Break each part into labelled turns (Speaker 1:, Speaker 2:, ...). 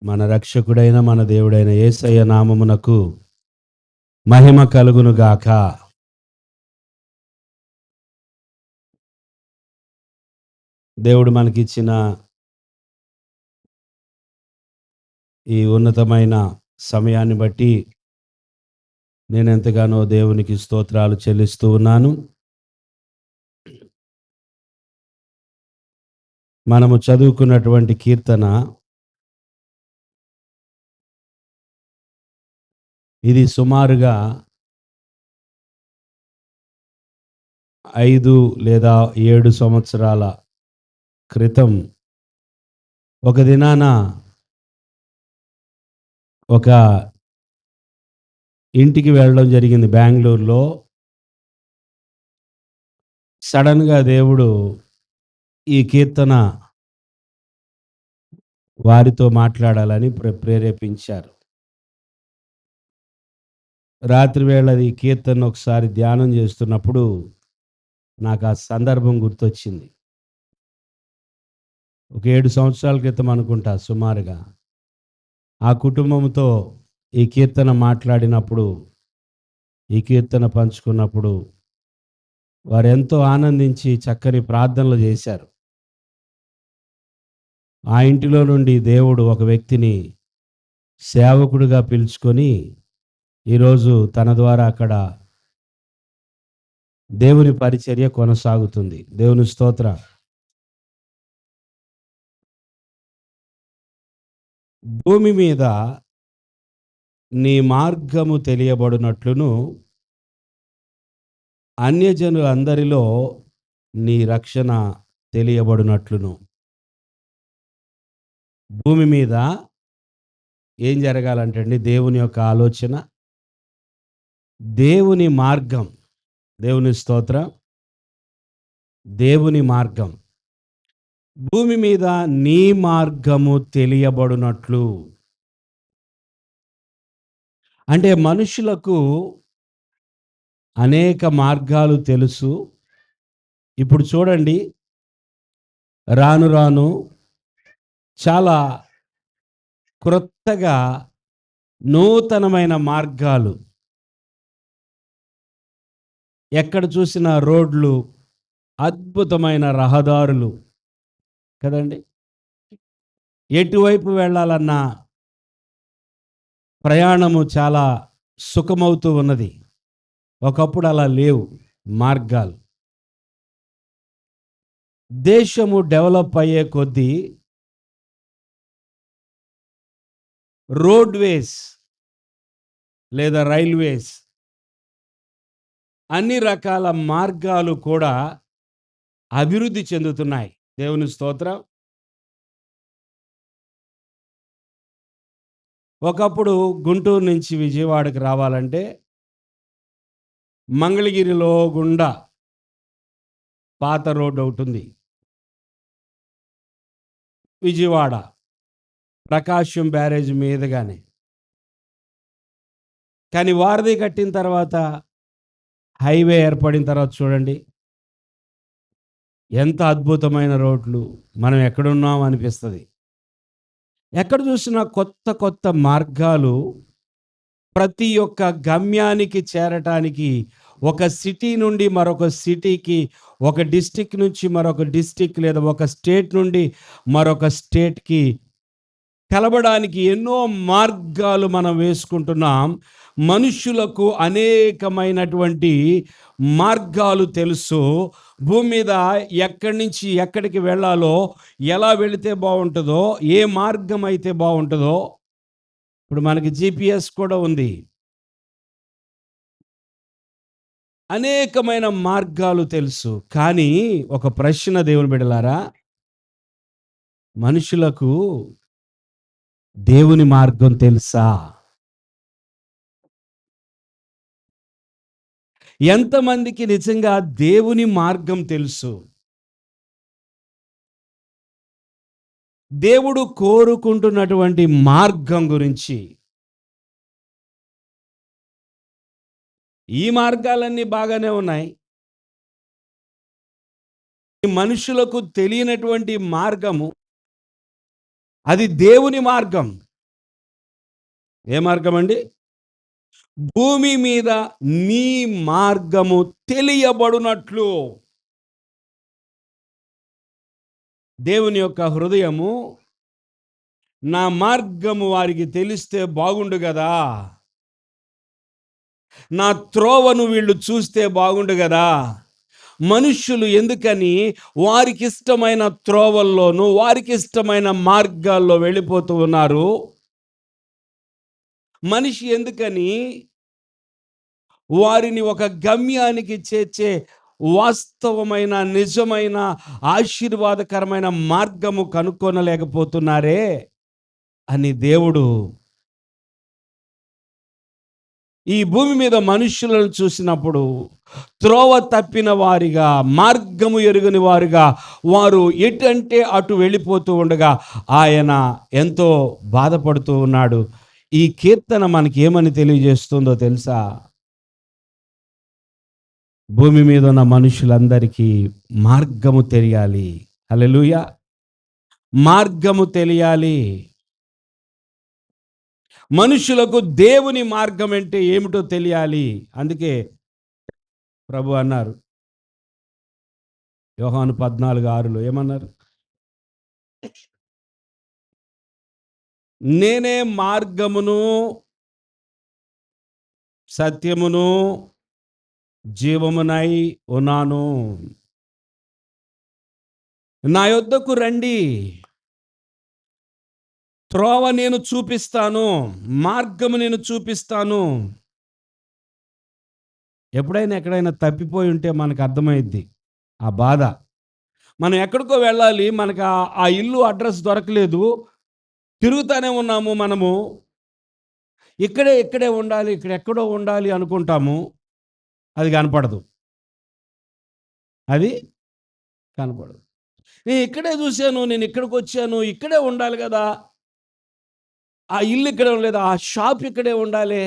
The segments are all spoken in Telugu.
Speaker 1: మన రక్షకుడైన మన దేవుడైన యేసయ్య నామమునకు మహిమ కలుగును గాక. దేవుడు మనకిచ్చిన ఈ ఉన్నతమైన సమయాన్ని బట్టి నేను ఎంతగానో దేవునికి స్తోత్రాలు చెల్లిస్తూ ఉన్నాను. మనము చదువుకున్నటువంటి కీర్తన ఇది సుమారుగా 5 లేదా 7 సంవత్సరాల క్రితం ఒక దినాన ఒక ఇంటికి వెళ్ళడం జరిగింది బెంగుళూరులో. సడన్గా దేవుడు ఈ కీర్తన వారితో మాట్లాడాలని ప్రేరేపించారు. రాత్రి వేళ ఈ కీర్తన ఒకసారి ధ్యానం చేస్తున్నప్పుడు నాకు ఆ సందర్భం గుర్తొచ్చింది. ఒక 7 సంవత్సరాల క్రితం అనుకుంటా సుమారుగా ఆ కుటుంబంతో ఈ కీర్తన మాట్లాడినప్పుడు, ఈ కీర్తన పంచుకున్నప్పుడు వారు ఎంతో ఆనందించి చక్కని ప్రార్థనలు చేశారు. ఆ ఇంటిలో నుండి దేవుడు ఒక వ్యక్తిని సేవకుడిగా పిలుచుకొని ఈరోజు తన ద్వారా అక్కడ దేవుని పరిచర్య కొనసాగుతుంది. దేవుని స్తోత్ర. భూమి మీద నీ మార్గము తెలియబడినట్లును అన్యజనులందరిలో నీ రక్షణ తెలియబడినట్లును. భూమి మీద ఏం జరగాలంటే అండి, దేవుని యొక్క ఆలోచన, దేవుని మార్గం, దేవుని స్తోత్ర, దేవుని మార్గం భూమి మీద నీ మార్గము తెలియబడినట్లు. అంటే మనుషులకు అనేక మార్గాలు తెలుసు. ఇప్పుడు చూడండి, రాను రాను చాలా క్రొత్తగా నూతనమైన మార్గాలు, ఎక్కడ చూసిన రోడ్లు, అద్భుతమైన రహదారులు కదండి. ఎటువైపు వెళ్ళాలన్నా ప్రయాణము చాలా సుఖమవుతూ ఉన్నది. ఒకప్పుడు అలా లేవు మార్గాలు. దేశము డెవలప్ అయ్యే కొద్దీ రోడ్వేస్ లేదా రైల్వేస్, అన్ని రకాల మార్గాలు కూడా అభివృద్ధి చెందుతున్నాయి. దేవుని స్తోత్రం. ఒకప్పుడు గుంటూరు నుంచి విజయవాడకి రావాలంటే మంగళగిరిలో గుండా పాత రోడ్డు ఒకటి ఉంది. విజయవాడ ప్రకాశం బ్యారేజ్ మీదుగానే. కానీ వారధి కట్టిన తర్వాత, హైవే ఏర్పడిన తర్వాత చూడండి ఎంత అద్భుతమైన రోడ్లు, మనం ఎక్కడున్నాం అనిపిస్తుంది. ఎక్కడ చూసినా కొత్త కొత్త మార్గాలు, ప్రతి ఒక్క గమ్యానికి చేరటానికి, ఒక సిటీ నుండి మరొక సిటీకి, ఒక డిస్టిక్ నుంచి మరొక డిస్టిక్, లేదా ఒక స్టేట్ నుండి మరొక స్టేట్కి కలవడానికి ఎన్నో మార్గాలు మనం వేసుకుంటున్నాం. మనుషులకు అనేకమైనటువంటి మార్గాలు తెలుసు. భూమి మీద ఎక్కడి నుంచి ఎక్కడికి వెళ్ళాలో, ఎలా వెళితే బాగుంటుందో, ఏ మార్గం అయితే బాగుంటుందో. ఇప్పుడు మనకి GPS కూడా ఉంది. అనేకమైన మార్గాలు తెలుసు. కానీ ఒక ప్రశ్న దేవుని బిడ్డలారా, మనుషులకు దేవుని మార్గం తెలుసా? ఎంతమందికి నిజంగా దేవుని మార్గం తెలుసు? దేవుడు కోరుకుంటున్నటువంటి మార్గం గురించి. ఈ మార్గాలన్నీ బాగానే ఉన్నాయి. మనుషులకు తెలియనటువంటి మార్గము, అది దేవుని మార్గం. ఏ మార్గం అండి? భూమి మీద నీ మార్గము తెలియబడునట్లు. దేవుని యొక్క హృదయము, నా మార్గము వారికి తెలిస్తే బాగుండు గదా! నా త్రోవను వీళ్ళు చూస్తే బాగుండు గదా! మనుష్యులు ఎందుకని వారికిష్టమైన త్రోవల్లోనూ, వారికిష్టమైన మార్గాల్లో వెళ్ళిపోతూ ఉన్నారు? మనిషి ఎందుకని వారిని ఒక గమ్యానికి చేర్చే వాస్తవమైన, నిజమైన, ఆశీర్వాదకరమైన మార్గము కనుక్కొనలేకపోతున్నారే అని దేవుడు ఈ భూమి మీద మనుష్యులను చూసినప్పుడు త్రోవ తప్పిన వారిగా, మార్గము ఎరుగని వారుగా, వారు ఎటంటే అటు వెళ్ళిపోతూ ఉండగా ఆయన ఎంతో బాధపడుతూ ఉన్నాడు. ఈ కీర్తన మనకి ఏమని తెలియజేస్తుందో తెలుసా? భూమి మీద ఉన్న మనుషులందరికీ మార్గము తెలియాలి. హల్లెలూయా! మార్గము తెలియాలి. మనుషులకు దేవుని మార్గం అంటే ఏమిటో తెలియాలి. అందుకే ప్రభు అన్నారు యోహాను 14:6లో ఏమన్నారు? నేనే మార్గమును, సత్యమును, జీవమునై ఉన్నాను. నా యొద్దకు రండి. త్రోవ నేను చూపిస్తాను. మార్గము నేను చూపిస్తాను. ఎప్పుడైనా ఎక్కడైనా తప్పిపోయి ఉంటే మనకు అర్థమైద్ది ఆ బాధ. మనం ఎక్కడికో వెళ్ళాలి. మనకు ఆ ఇల్లు అడ్రెస్ దొరకలేదు. తిరుగుతానే ఉన్నాము మనము. ఇక్కడే ఉండాలి. ఇక్కడెక్కడో ఉండాలి అనుకుంటాము. అది కనపడదు. అది కనపడదు. నేను ఇక్కడే చూసాను. నేను ఇక్కడికొచ్చాను. ఇక్కడే ఉండాలి గదా! ఆ ఇల్లు ఇక్కడే లేదా? ఆ షాప్ ఇక్కడే ఉండాలి.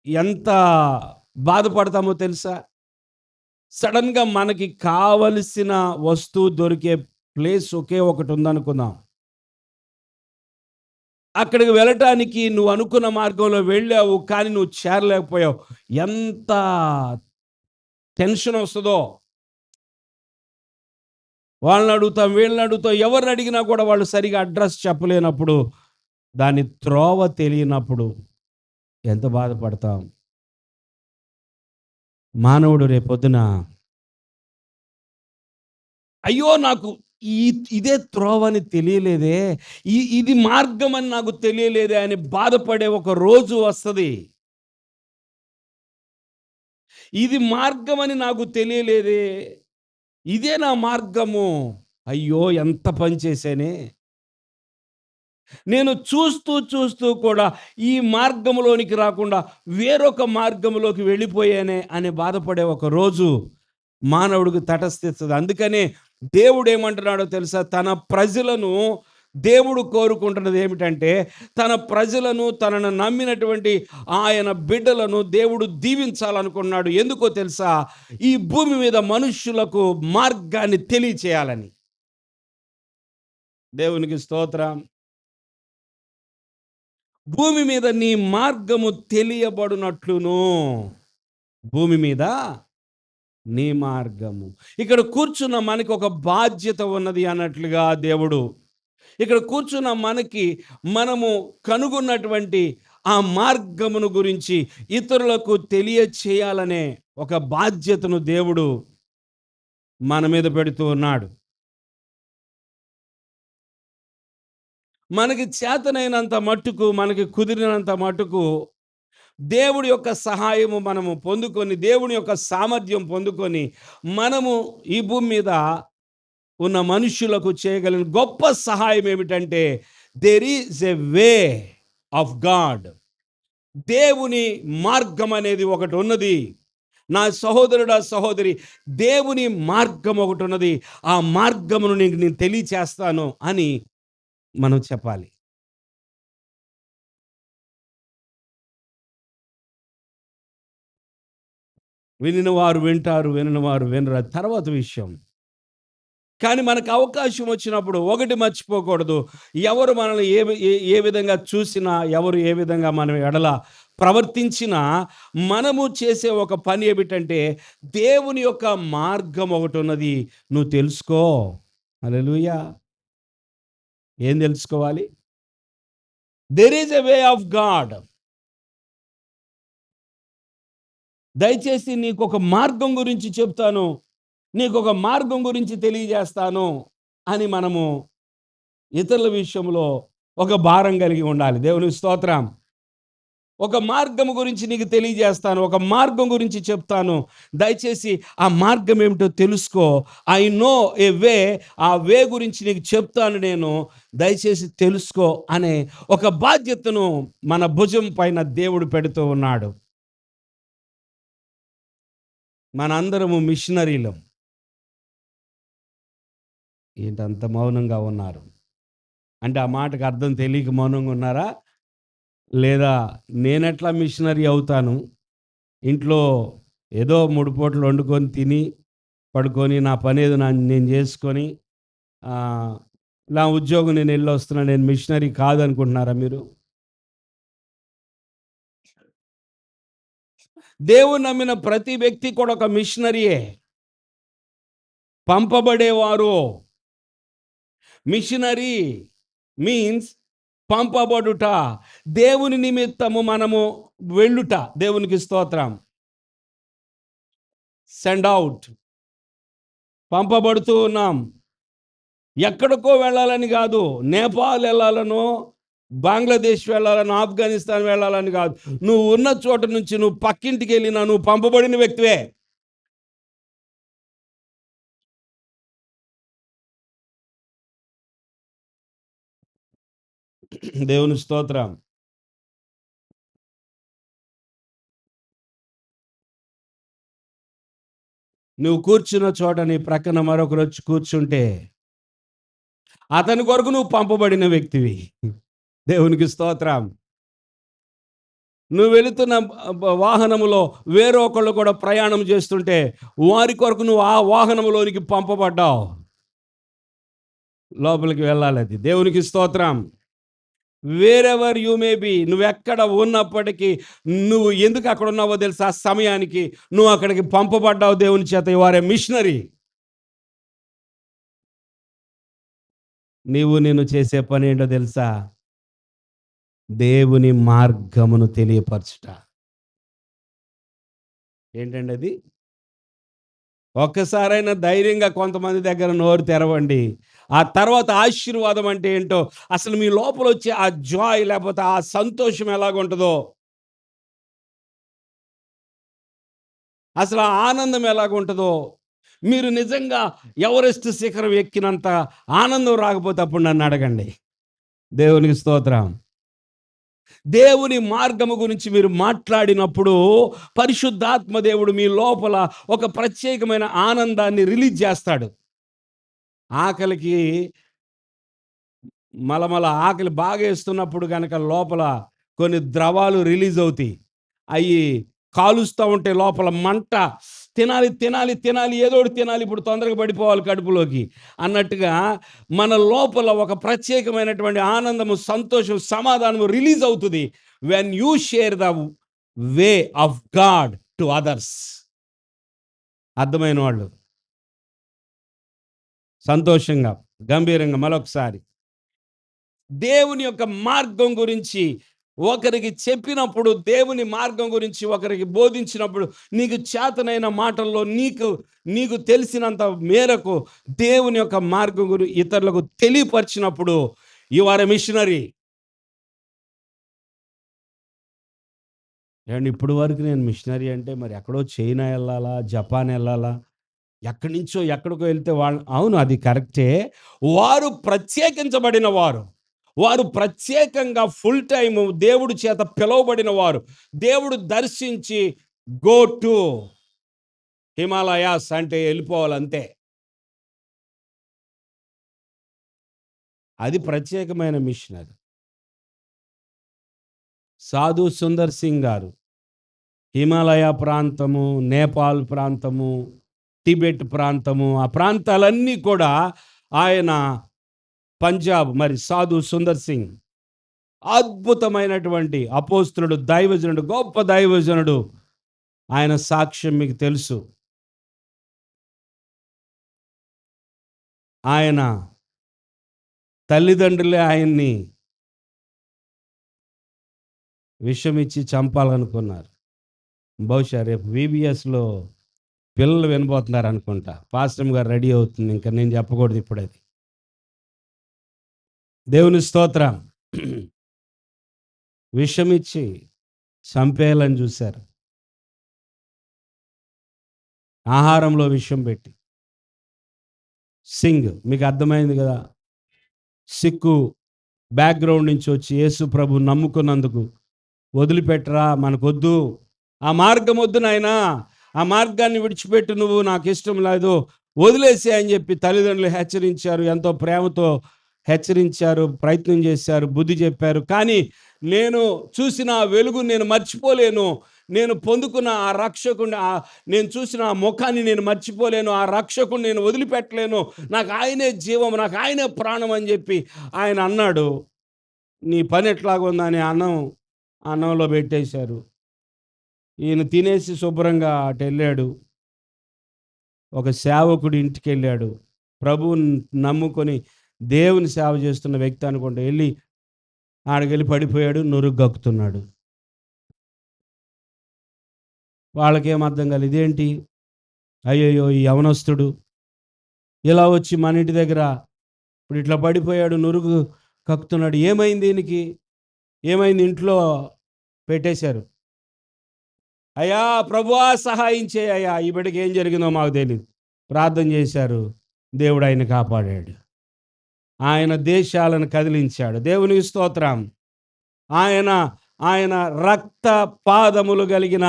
Speaker 1: ఎంత బాధపడతామో తెలుసా? సడెన్‌గా మనకి కావలసిన వస్తువు దొరికే ప్లేస్ ఒకే ఒకటి ఉందనుకుందాం. అక్కడికి వెళ్ళటానికి నువ్వు అనుకున్న మార్గంలో వెళ్ళావు. కానీ నువ్వు చేరలేకపోయావు. ఎంత టెన్షన్ వస్తదో. వాళ్ళని అడుగుతాం, వీళ్ళని అడుగుతాం. ఎవరిని అడిగినా కూడా వాళ్ళు సరిగ్గా అడ్రెస్ చెప్పలేనప్పుడు, దాని త్రోవ తెలియనప్పుడు ఎంత బాధపడతాం. మానవుడు రేపొద్దున అయ్యో! నాకు ఈ ఇదే త్రోవని తెలియలేదే. ఇది మార్గమని నాకు తెలియలేదే అని బాధపడే ఒక రోజు వస్తది. ఇది మార్గమని నాకు తెలియలేదే. ఇదే నా మార్గము. అయ్యో! ఎంత పని చేశానే. నేను చూస్తూ కూడా ఈ మార్గంలోనికి రాకుండా వేరొక మార్గంలోకి వెళ్ళిపోయానే అని బాధపడే ఒక రోజు మానవుడికి తటస్థిస్తది. అందుకనే దేవుడేమంటున్నాడో తెలుసా? తన ప్రజలను దేవుడు కోరుకుంటున్నది ఏమిటంటే, తన ప్రజలను, తనను నమ్మినటువంటి ఆయన బిడ్డలను దేవుడు దీవించాలనుకున్నాడు. ఎందుకో తెలుసా? ఈ భూమి మీద మనుష్యులకు మార్గాన్ని తెలియచేయాలని. దేవునికి స్తోత్రం. భూమి మీద నీ మార్గము తెలియబడునట్లును. భూమి మీద నీ మార్గము. ఇక్కడ కూర్చున్న మనకి ఒక బాధ్యత ఉన్నది అన్నట్లుగా దేవుడు. ఇక్కడ కూర్చున్న మనకి మనము కనుగొన్నటువంటి ఆ మార్గమును గురించి ఇతరులకు తెలియచేయాలనే ఒక బాధ్యతను దేవుడు మన మీద పెడుతూ ఉన్నాడు. మనకి చేతనైనంత మట్టుకు, మనకి కుదిరినంత మట్టుకు దేవుడి యొక్క సహాయము మనము పొందుకొని, దేవుని యొక్క సామర్థ్యం పొందుకొని, మనము ఈ భూమి మీద ఉన్న మనుష్యులకు చేయగలిగిన గొప్ప సహాయం ఏమిటంటే, there is a way of God. దేవుని మార్గం అనేది ఒకటి ఉన్నది. నా సహోదరుడా, సహోదరి, దేవుని మార్గం ఒకటి ఉన్నది. ఆ మార్గమును నీకు నేను తెలియచేస్తాను అని మనం చెప్పాలి. వినిన వారు వింటారు, వినని వారు వినరు. అది తర్వాత విషయం. కానీ మనకు అవకాశం వచ్చినప్పుడు ఒకటి మర్చిపోకూడదు. ఎవరు మనల్ని ఏ విధంగా చూసినా, ఎవరు ఏ విధంగా మనం ఎడల ప్రవర్తించినా, మనము చేసే ఒక పని ఏమిటంటే, దేవుని యొక్క మార్గం ఒకటున్నది. నువ్వు తెలుసుకో. హల్లెలూయా! ఏం తెలుసుకోవాలి? There is a way of God. దయచేసి నీకొక మార్గం గురించి చెప్తాను. నీకొక మార్గం గురించి తెలియజేస్తాను అని మనము ఇతరుల విషయంలో ఒక భారం కలిగి ఉండాలి. దేవునికి స్తోత్రం. ఒక మార్గం గురించి నీకు తెలియజేస్తాను. ఒక మార్గం గురించి చెప్తాను. దయచేసి ఆ మార్గం ఏమిటో తెలుసుకో. ఐ నో ఎ వే. ఆ వే గురించి నీకు చెప్తాను నేను. దయచేసి తెలుసుకో అనే ఒక బాధ్యతను మన భుజం పైన దేవుడు పెడుతూ ఉన్నాడు. మనందరము మిషనరీలం. ఏంటంత మౌనంగా ఉన్నారు? అంటే ఆ మాటకు అర్థం తెలియక మౌనంగా ఉన్నారా? లేదా నేనెట్లా మిషనరీ అవుతాను? ఇంట్లో ఏదో 3 పూటలు వండుకొని తిని, పడుకొని నా పనేదో నేను చేసుకొని ఆహ్, నా ఉద్యోగం నేను ఎళ్ళొస్తున్నా. నేను మిషనరీ కాదనుకుంటున్నారా మీరు? దేవుని నమ్మిన ప్రతి వ్యక్తి కూడా ఒక మిషనరీయే. పంపబడేవారు. Machinery means పంపబడుట. దేవుని నిమిత్తము మనము వెళ్ళుట. దేవునికి స్తోత్రం. Send out. పంపబడుతూ ఉన్నాం. ఎక్కడికో వెళ్ళాలని కాదు. నేపాల్ వెళ్ళాలనో, బంగ్లాదేశ్ వెళ్ళాలనో, ఆఫ్ఘనిస్తాన్ వెళ్ళాలని కాదు. నువ్వు ఉన్న చోట నుంచి నువ్వు పక్కింటికి వెళ్ళినా నువ్వు పంపబడిన వ్యక్తివే. దేవుని స్తోత్రం. నువ్వు కూర్చున్న చోట నీ ప్రక్కన మరొకరు వచ్చి కూర్చుంటే అతని కొరకు నువ్వు పంపబడిన వ్యక్తివి. దేవునికి స్తోత్రం. నువ్వు వెళుతున్న వాహనములో వేరొకళ్ళు కూడా ప్రయాణం చేస్తుంటే వారి కొరకు నువ్వు ఆ వాహనములోనికి పంపబడ్డావు. లోపలికి వెళ్ళాలి అది. దేవునికి స్తోత్రం. వేరెవర్ యూ మే బి, నువ్వెక్కడ ఉన్నప్పటికీ నువ్వు ఎందుకు అక్కడ ఉన్నావో తెలుసా? ఆ సమయానికి నువ్వు అక్కడికి పంపబడ్డావు దేవుని చేత. You are a missionary. నేను చేసే పని ఏంటో తెలుసా? దేవుని మార్గమును తెలియపరచుట. ఏంటండి అది? ఒక్కసారైనా ధైర్యంగా కొంతమంది దగ్గర నోరు తెరవండి. ఆ తర్వాత ఆశీర్వాదం అంటే ఏంటో, అసలు మీ లోపల వచ్చే ఆ జాయ్ లేకపోతే ఆ సంతోషం ఎలాగుంటదో, అసలు ఆ ఆనందం ఎలాగుంటదో, మీరు నిజంగా ఎవరెస్ట్ శిఖరం ఎక్కినంత ఆనందం రాకపోతే అప్పుడు నన్ను అడగండి. దేవునికి స్తోత్రం. దేవుని మార్గము గురించి మీరు మాట్లాడినప్పుడు పరిశుద్ధాత్మ దేవుడు మీ లోపల ఒక ప్రత్యేకమైన ఆనందాన్ని రిలీజ్ చేస్తాడు. ఆకలికి మలమల ఆకలి బాగేస్తున్నప్పుడు గనక లోపల కొన్ని ద్రవాలు రిలీజ్ అవుతాయి. అయి కాలుస్తా ఉంటే లోపల మంట. తినాలి, తినాలి, తినాలి, ఏదో ఒకటి తినాలి, ఇప్పుడు తొందరగా పడిపోవాలి కడుపులోకి అన్నట్టుగా మన లోపల ఒక ప్రత్యేకమైనటువంటి ఆనందము, సంతోషం, సమాధానము రిలీజ్ అవుతుంది. When you share the way of God to others. అర్థమైన వాళ్ళు సంతోషంగా, గంభీరంగా మరొకసారి దేవుని యొక్క మార్గం గురించి ఒకరికి చెప్పినప్పుడు, దేవుని మార్గం గురించి ఒకరికి బోధించినప్పుడు, నీకు చేతనైన మాటల్లో నీకు నీకు తెలిసినంత మేరకు దేవుని యొక్క మార్గం గురించి ఇతరులకు తెలియపరిచినప్పుడు you are a missionary. And ఇప్పుడు వరకు నేను మిషనరీ అంటే మరి ఎక్కడో చైనా వెళ్ళాలా, జపాన్ వెళ్ళాలా, ఎక్కడి నుంచో ఎక్కడికో వెళ్తే వాళ్ళు, అవును అది కరెక్టే. వారు ప్రత్యేకించబడిన వారు. వారు ప్రత్యేకంగా ఫుల్ టైము దేవుడి చేత పిలువబడిన వారు. దేవుడు దర్శించి గో టు హిమాలయాస్ అంటే వెళ్ళిపోవాలంతే. అది ప్రత్యేకమైన మిషన్ అది. సాధు సుందర్ సింగ్ గారు హిమాలయ ప్రాంతము, నేపాల్ ప్రాంతము, టిబెట్ ప్రాంతము, ఆ ప్రాంతాలన్నీ కూడా ఆయన, పంజాబ్ మరి సాధు సుందర్ సింగ్ అద్భుతమైనటువంటి అపోస్తలుడు, దైవజనుడు, గొప్ప దైవజనుడు. ఆయన సాక్ష్యం మీకు తెలుసు. ఆయన తల్లిదండ్రులే ఆయన్ని విషమిచ్చి చంపాలనుకున్నారు. బహుశా రేపు VBSలో పిల్లలు వినబోతున్నారు అనుకుంటా. పాస్టర్ గారు రెడీ అవుతుంది. ఇంకా నేను చెప్పకూడదు ఇప్పుడు అది. దేవుని స్తోత్రం. విషమిచ్చి చంపేయాలని చూశారు. ఆహారంలో విషం పెట్టి. సింగ్ మీకు అర్థమైంది కదా. సిక్కు బ్యాక్గ్రౌండ్ నుంచి వచ్చి యేసు ప్రభు నమ్ముకున్నందుకు వదిలిపెట్టరా, మనకొద్దు, ఆ మార్గం వద్దు నాయనా, ఆ మార్గాన్ని విడిచిపెట్టు, నువ్వు నాకు ఇష్టం లేదు, వదిలేసి అని చెప్పి తల్లిదండ్రులు హెచ్చరించారు. ఎంతో ప్రేమతో హెచ్చరించారు, ప్రయత్నం చేశారు, బుద్ధి చెప్పారు. కానీ నేను చూసిన ఆ వెలుగు నేను మర్చిపోలేను, నేను పొందుకున్న ఆ రక్షకుని, నేను చూసిన ఆ ముఖాన్ని నేను మర్చిపోలేను, ఆ రక్షకుని నేను వదిలిపెట్టలేను, నాకు ఆయనే జీవం, నాకు ఆయనే ప్రాణం అని చెప్పి ఆయన అన్నాడు. నీ పని ఎట్లాగుందని అన్నంలో పెట్టేశారు. ఈయన తినేసి శుభ్రంగా అటు వెళ్ళాడు. ఒక సేవకుడి ఇంటికి వెళ్ళాడు. ప్రభువుని నమ్ముకొని దేవుని సేవ చేస్తున్న వ్యక్తి అనుకుంటా. వెళ్ళి ఆడికెళ్ళి పడిపోయాడు, నురుగు గక్కుతున్నాడు. వాళ్ళకేం అర్థం కాలేదు, ఇదేంటి, అయ్యయ్యో ఈ యవనస్తుడు ఇలా వచ్చి మన ఇంటి దగ్గర ఇప్పుడు ఇట్లా పడిపోయాడు, నురుగు కక్కుతున్నాడు, ఏమైంది దీనికి, ఏమైంది, ఇంట్లో పెట్టేశారు. అయ్యా ప్రభువా సహాయం చేయ్యా, ఈ బిడ్డకి ఏం జరిగిందో మాకు తెలియదు. ప్రార్థన చేశారు, దేవుడు ఆయన కాపాడాడు. ఆయన దేశాలను కదిలించాడు. దేవునికి స్తోత్రం. ఆయన ఆయన రక్త పాదములు కలిగిన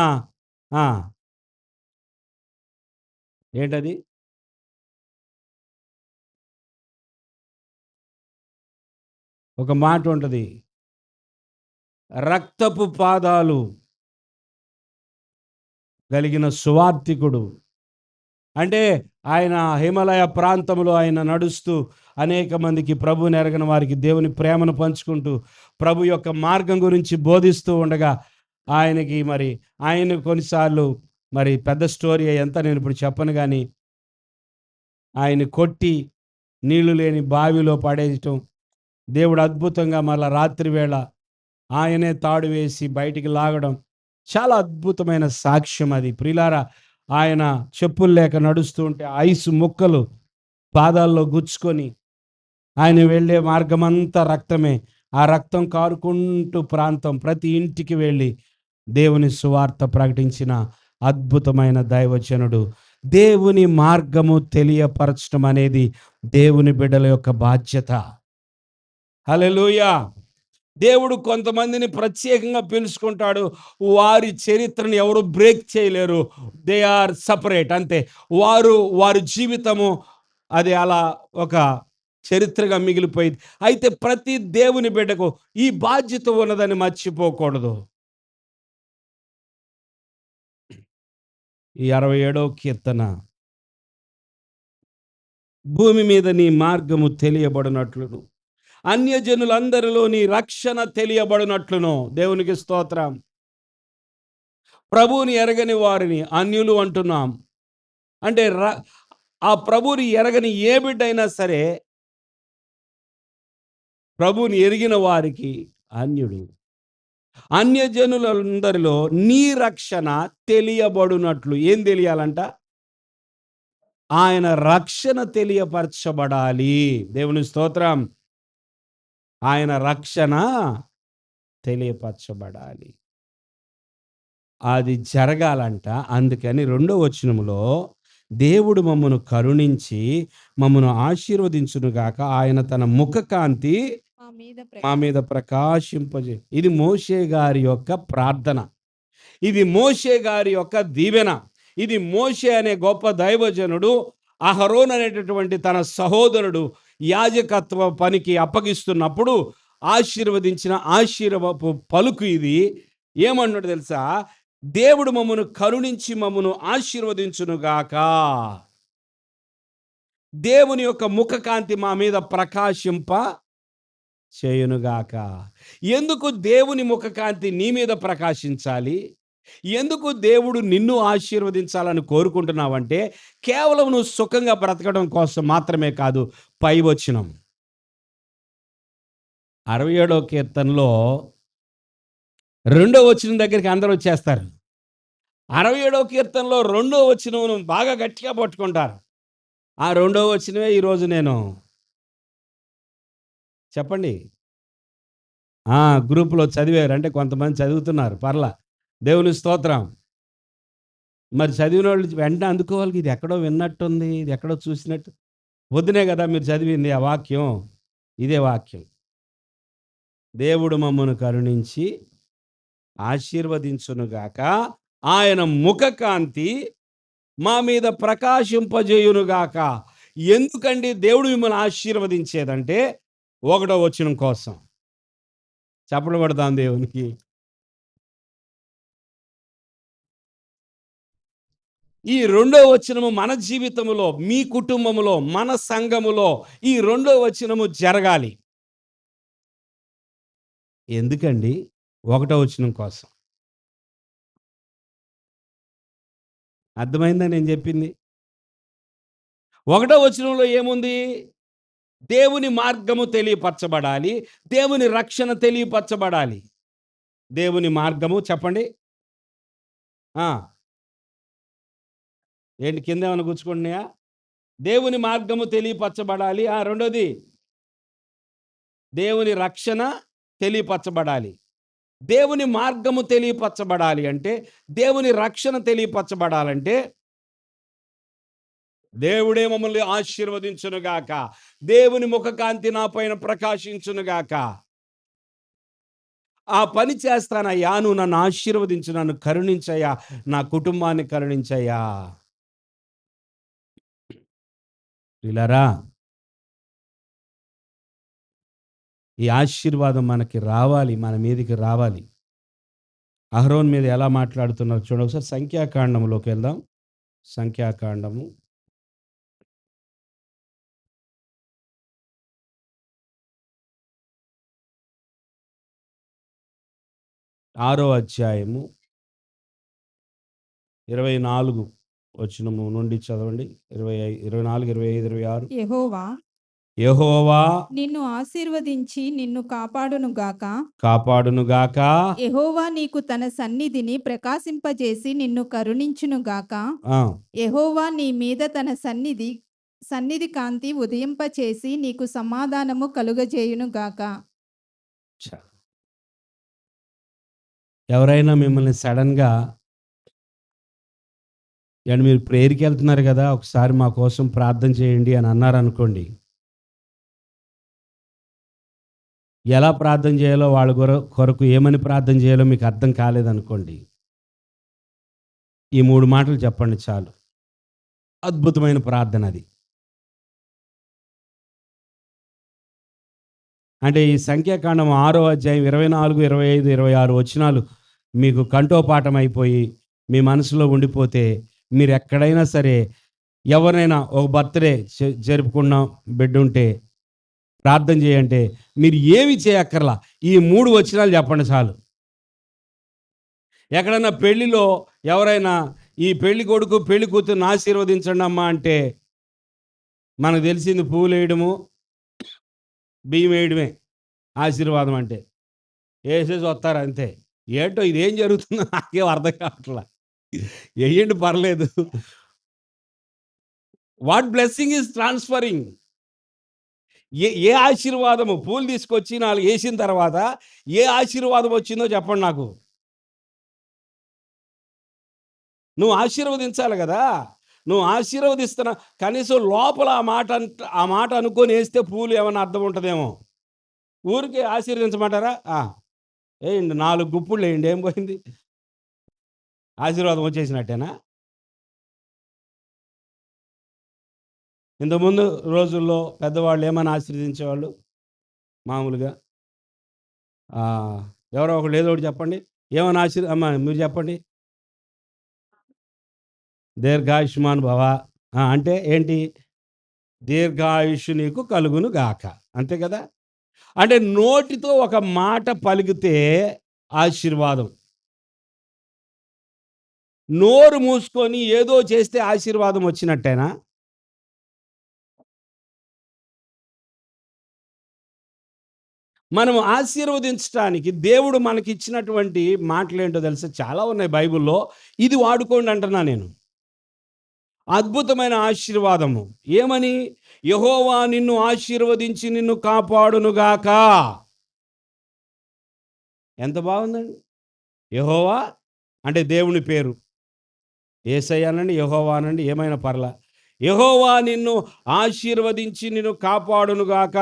Speaker 1: ఏంటది, ఒక మాట ఉంటుంది, రక్తపు పాదాలు కలిగిన సువార్తికుడు. అంటే ఆయన హిమాలయ ప్రాంతంలో ఆయన నడుస్తూ అనేక మందికి ప్రభువుని ఎరగని వారికి దేవుని ప్రేమను పంచుకుంటూ ప్రభు యొక్క మార్గం గురించి బోధిస్తూ ఉండగా ఆయన కొన్నిసార్లు మరి పెద్ద స్టోరీ ఎంత నేను ఇప్పుడు చెప్పను, కానీ ఆయన కొట్టి నీళ్లు లేని బావిలో పడేయటం, దేవుడు అద్భుతంగా మళ్ళా రాత్రి వేళ ఆయనే తాడు వేసి బయటికి లాగడం, చాలా అద్భుతమైన సాక్ష్యం అది. ప్రియులారా, ఆయన చెప్పులు లేక నడుస్తూ ఉంటే ఐస్ ముక్కలు పాదాల్లో గుచ్చుకొని ఆయన వెళ్ళే మార్గమంతా రక్తమే. ఆ రక్తం కారుకుంటూ ప్రాంతం ప్రతి ఇంటికి వెళ్ళి దేవుని సువార్త ప్రకటించిన అద్భుతమైన దైవజనుడు. దేవుని మార్గము తెలియపరచడం అనేది దేవుని బిడ్డల యొక్క బాధ్యత. హల్లెలూయా. దేవుడు కొంతమందిని ప్రత్యేకంగా పిలుచుకుంటాడు. వారి చరిత్రను ఎవరు బ్రేక్ చేయలేరు. దే ఆర్ సపరేట్, అంతే. వారి జీవితము అది అలా ఒక చరిత్రగా మిగిలిపోయింది. అయితే ప్రతి దేవుని బిడ్డకు ఈ బాధ్యత ఉన్నదని మర్చిపోకూడదు. ఈ 67వ కీర్తన, భూమి మీద నీ మార్గము తెలియబడినట్లును అన్యజనులందరిలో నీ రక్షణ తెలియబడినట్లును. దేవునికి స్తోత్రం. ప్రభువుని ఎరగని వారిని అన్యులు అంటున్నాం. అంటే ఆ ప్రభువుని ఎరగని ఏ బిడ్డైనా సరే ప్రభువుని ఎరిగిన వారికి అన్యుడు. అన్యజనులందరిలో నీ రక్షణ తెలియబడినట్లు. ఏం తెలియాలంట? ఆయన రక్షణ తెలియపరచబడాలి. దేవుని స్తోత్రం. ఆయన రక్షణ తెలియపరచబడాలి. అది జరగాలంట. అందుకని 2వ వచనములో దేవుడు మమ్మను కరుణించి మమ్మను ఆశీర్వదించునుగాక, ఆయన తన ముఖ కాంతి మా మీద ప్రకాశింపజే. ఇది మోషే గారి యొక్క ప్రార్థన, ఇది మోషే గారి యొక్క దీవెన. ఇది మోషే అనే గొప్ప దైవజనుడు అహరోన్ అనేటటువంటి తన సహోదరుడు యాజకత్వ పనికి అప్పగిస్తున్నప్పుడు ఆశీర్వదించిన ఆశీర్వపు పలుకు ఇది. ఏమన్నాడు తెలుసా? దేవుడు మమ్మను కరుణించి మమ్మను ఆశీర్వదించునుగాక. దేవుని యొక్క ముఖకాంతి మా మీద ప్రకాశింప చేయునుగాక. ఎందుకు దేవుని ముఖకాంతి నీ మీద ప్రకాశించాలి? ఎందుకు దేవుడు నిన్ను ఆశీర్వదించాలని కోరుకుంటున్నావంటే, కేవలం నువ్వు సుఖంగా బ్రతకడం కోసం మాత్రమే కాదు. పై వచనం 67 కీర్తనలో రెండో వచనం దగ్గరికి అందరూ వచ్చేస్తారు. 67 కీర్తనలో రెండో వచనమును బాగా గట్టిగా పట్టుకుంటారు. ఆ రెండో వచనమే ఈరోజు నేను చెప్పండి. ఆ! గ్రూప్‌లో చదివారు. అంటే కొంతమంది చదువుతున్నారు. పర్లా. దేవుని స్తోత్రం. మరి చదివినోళ్ళు వెంటనే అందుకోవాలి. ఇది ఎక్కడో విన్నట్టుంది. ఇది ఎక్కడో చూసినట్టు. పొద్దునే కదా మీరు చదివింది ఆ వాక్యం. ఇదే వాక్యం. దేవుడు మమ్మను కరుణించి ఆశీర్వదించునుగాక. ఆయన ముఖకాంతి మా మీద ప్రకాశింపజేయునుగాక. ఎందుకండి దేవుడు మిమ్మల్ని ఆశీర్వదించేదంటే, ఒకటో వచనం కోసం. చప్పట్లు కొడదాం దేవునికి. ఈ రెండో వచనము మన జీవితములో, మీ కుటుంబములో, మన సంఘములో ఈ రెండో వచనము జరగాలి. ఎందుకండి? ఒకటో వచనం కోసం. అర్థమైందా నేను చెప్పింది? ఒకటో వచనంలో ఏముంది? దేవుని మార్గము తెలియపరచబడాలి. దేవుని రక్షణ తెలియపరచబడాలి. దేవుని మార్గము చెప్పండి. ఆ! ఏంటి కిందేమన్నా గుచ్చుకుంటున్నాయా? దేవుని మార్గము తెలియపరచబడాలి. రెండోది దేవుని రక్షణ తెలియపరచబడాలి. దేవుని మార్గము తెలియపరచబడాలి అంటే, దేవుని రక్షణ తెలియపరచబడాలంటే, దేవుడే మమ్మల్ని ఆశీర్వదించునుగాక. దేవుని ముఖకాంతి నా పైన ప్రకాశించునుగాక. ఆ పని చేస్తానయ్యా. నువ్వు నన్ను ఆశీర్వదించు, నన్ను కరుణించయ్యా, నా కుటుంబాన్ని కరుణించయ్యా. ప్రియులారా, ఈ ఆశీర్వాదం మనకి రావాలి, మన మీదకి రావాలి. అహరోన్ మీద ఎలా మాట్లాడుతున్నారు చూడండి. ఒకసారి సంఖ్యాకాండంలోకి వెళ్దాం. సంఖ్యాకాండము 6వ అధ్యాయము 24 వచనము నుండి చదవండి. 24, 25, 26.
Speaker 2: యెహోవా
Speaker 1: యెహోవా
Speaker 2: నిన్ను ఆశీర్వదించి నిన్ను కాపాడునుగాక.
Speaker 1: కాపాడునుగాక.
Speaker 2: యెహోవా నీకు తన సన్నిధిని ప్రకాశింపజేసి నిన్ను కరుణించునుగాక.
Speaker 1: ఆ,
Speaker 2: యెహోవా నీ మీద తన సన్నిధి కాంతి ఉదయింపచేసి నీకు సమాధానము కలుగజేయునుగాక.
Speaker 1: చ. ఎవరైనా మిమ్మల్ని సడన్‌గా "ఏవండి మీరు ప్రేయర్‌కి వెళ్తున్నారు కదా! ఒకసారి మా కోసం ప్రార్థన చేయండి" అని అన్నారనుకోండి. ఎలా ప్రార్థన చేయాలో వాళ్ళ కొరకు ఏమని ప్రార్థన చేయాలో మీకు అర్థం కాలేదనుకోండి. ఈ 3 మాటలు చెప్పండి చాలు. అద్భుతమైన ప్రార్థన అది. అంటే ఈ సంఖ్యాకాండం 6వ అధ్యాయం 24, 25, 26 వచనాలు మీకు కంఠోపాఠం అయిపోయి మీ మనసులో ఉండిపోతే, మీరెక్కడైనా సరే ఎవరినైనా ఒక బర్త్‌డే జరుపుకున్న బిడ్డుంటే ప్రార్థన చేయంటే మీరు ఏమి చేయక్కర్లా. ఈ 3 వచనాలు చెప్పండి చాలు. ఎక్కడన్నా పెళ్లిలో ఎవరైనా ఈ పెళ్లి కొడుకు, పెళ్లి కూతురుని ఆశీర్వదించండమ్మా అంటే మనకు తెలిసింది పూలేయడము, బియ్యం వేయడమే ఆశీర్వాదం అంటే. ఏసేసి వస్తారు అంతే. ఏంటో ఇదేం జరుగుతుందో నాకేం అర్థం కావట్లా. ఎయ్యండి పర్లేదు. What blessing is transferring. ఏ ఆశీర్వాదము పూలు తీసుకొచ్చి 4 ఏసిన తర్వాత ఏ ఆశీర్వాదం వచ్చిందో చెప్పండి నాకు. నువ్వు ఆశీర్వదించాలి గదా! నువ్వు ఆశీర్వదిస్తున్నా కనీసం లోపల ఆ మాట అనుకోని ఏస్తే పూలు ఏమన్నా అర్థం ఉంటదేమో. ఊరికే ఆశీర్వదించమంటారా? ఏయండి 4 గుప్పుళ్ళేయండి ఏం పోయింది? ఆశీర్వాదం వచ్చేసినట్టేనా? ఇంతకుముందు రోజుల్లో పెద్దవాళ్ళు ఏమని ఆశీర్వదించేవాళ్ళు మామూలుగా? ఎవరో ఒకళ్ళు ఏదో ఒకటి చెప్పండి. ఏమని అమ్మా మీరు చెప్పండి. దీర్ఘాయుష్మాన్ భవ. అంటే ఏంటి? దీర్ఘాయుషు నీకు కలుగును గాక. అంతే కదా! అంటే నోటితో ఒక మాట పలికితే ఆశీర్వాదం. నోరు మూసుకొని ఏదో చేస్తే ఆశీర్వాదం వచ్చినట్టేనా? మనం ఆశీర్వదించటానికి దేవుడు మనకిచ్చినటువంటి మాటలేంటో తెలుసా? చాలా ఉన్నాయి బైబిల్‌లో. ఇది వాడుకోండి అంటున్నా నేను. అద్భుతమైన ఆశీర్వాదము. ఏమని? యెహోవా నిన్ను ఆశీర్వదించి నిన్ను కాపాడును గాక. ఎంత బావుందండి. యెహోవా అంటే దేవుని పేరు. యేసయ్య అనండి, యెహోవా అనండి ఏమైనా పర్లా. యెహోవా నిన్ను ఆశీర్వదించి నిన్ను కాపాడునుగాక.